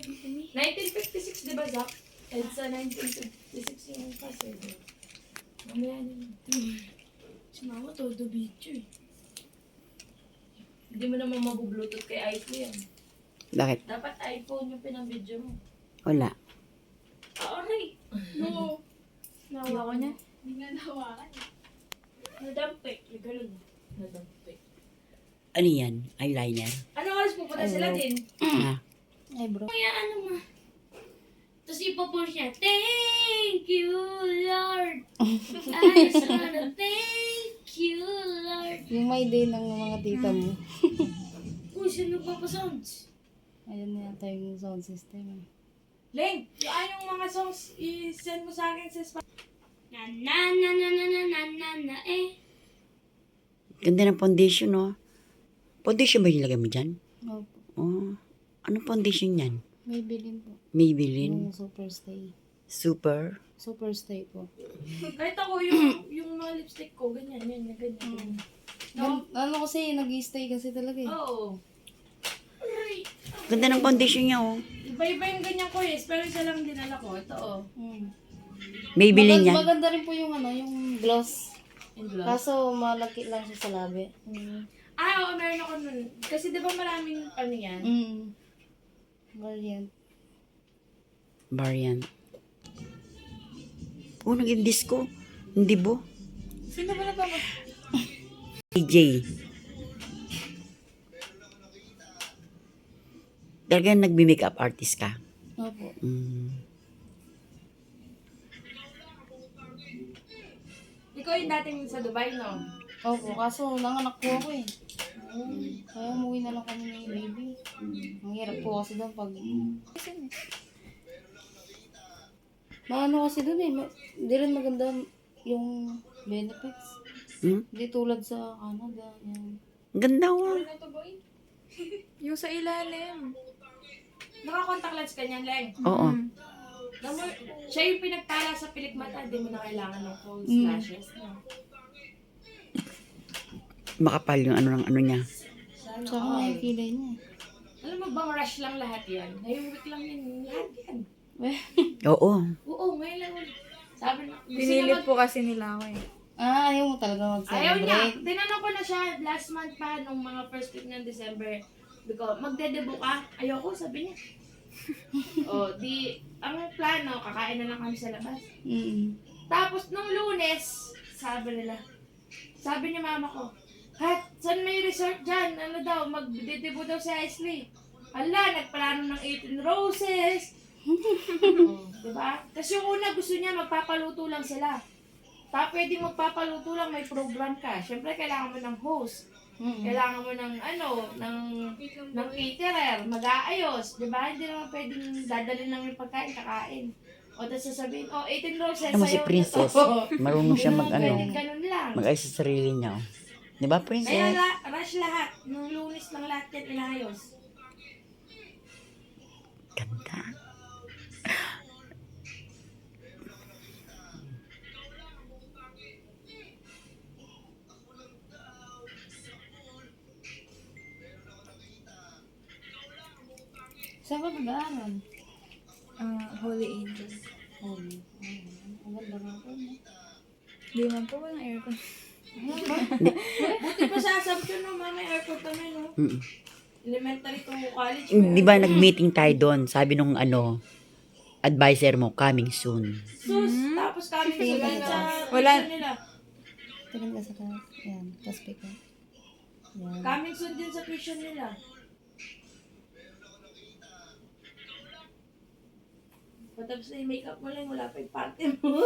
1956, di ba, Zach? EDSA 1956 yung kasi. Mamaya na. Si mama, todo video eh. Hindi mo naman mag-bluetooth kay iPhone yan. Bakit? Dapat iPhone yung pinang-video mo. Wala. Aray! No. Nawa ko niya. Hindi nga nawakan. Nadampik. Yung ganun. Nadampik. Ano yan? Eyeliner? Ano oras pupunta sila din? Ah. Ay, bro. Kaya ano ma. Tapos ipopost niya, thank you, Lord. I just wanna thank you, Lord. Yung may day ng mga tita mo. Uy, sino nagpapasounds? Ayan na yata yung sound system. Leng, yung mga songs, i-send mo sa akin sa Spotify. Na na na na na na na na na eh. Ganda ng foundation, no? Foundation ba yung lagay mo dyan? Opo. Oh. Anong foundation yan? May bilin po. Maybelline? Yung super stay. Super? Super stay po. Kahit ako, yung mga lipstick ko, ganyan, yan, ganyan. Ano kasi, nag-stay kasi talaga eh. Oo. Aray. Ganda ng foundation niya, oh. Iba-iba yung ganyan ko eh. Pero isa lang dinala ko. Ito oh. Maybelline yan. Maganda rin po yung yung gloss. In gloss. Kaso malaki lang siya sa labi. Oo, meron ako nun. Kasi di ba maraming ano yan? Variant. Variant. Oh, naging disco. Hindi bo. Sino ba na ba? DJ. Talagang nagbi-makeup artist ka. Opo. Ikaw yung dating sa Dubai, no? Opo, kaso nanganak po ako eh. Kaya umuwi na lang kami ng baby. Ang hirap po kasi doon pag... Maano kasi doon eh. Hindi rin maganda yung benefits. Hindi tulad sa Canada. Yan. Ganda, oh. Yung sa ilalim. Naka-contact lens ka niyan, Leng. Oo. Siya yung pinagtala sa pilikmata. Hindi mo na kailangan ng false lashes. No? Makapal yung ano ng ano niya. Tsaka nga yung kilay niya eh. Alam mo bang rush lang lahat yan? Ngayong week lang yan. Lahat yan. Oo. Oo, ngayon lang ulit. Sabi na, Pinilit po kasi nila ako eh. Ayaw mo talaga ayaw mag-celebrate. niya. Tinanong ko na siya last month pa, nung mga first week ng December. Because magdedebo ka? Ayoko, sabi niya. Ang plano, kakain na lang kami sa labas. Tapos nung Lunes, sabi ni mama ko, Hat, saan may resort dyan? Ano daw, magdedebo daw si Aisley. Hala, nagplano ng 18 roses. Diba? Tapos yung una gusto niya, magpapaluto lang sila. Pwedeng magpapaluto lang, may program ka. Siyempre, kailangan mo ng host. Kailangan mo ng ng caterer, mag-aayos. Diba? Hindi naman pwedeng dadalhin lang yung pagkain, kakain. O tapos sasabihin, 18 roses, Alam mo si sayo Princess, na to. marunong siya Hindi mag naman ano, pwedeng ganun lang. mag-ayos sa sarili niya, oh. Di ba, Kaya Princess? rush lahat. Nung Lunes lang lahat yan inayos. Ganda. Saan ka nag-aaral? Holy Angel. Ang ganda nga po. Di man po walang aircon. Buti pa sa Assumption, no? May airport kami, no? Elementary to college. Di ba nag-meeting tayo doon? Sabi nung advisor mo, coming soon. Sus, tapos kami sila sa Wala- tuition nila. Tingin ka sa taas. Yan, tapos pick up. Yan. Coming soon din sa tuition nila. Patapos na yung makeup mo lang, wala pa yung party mo.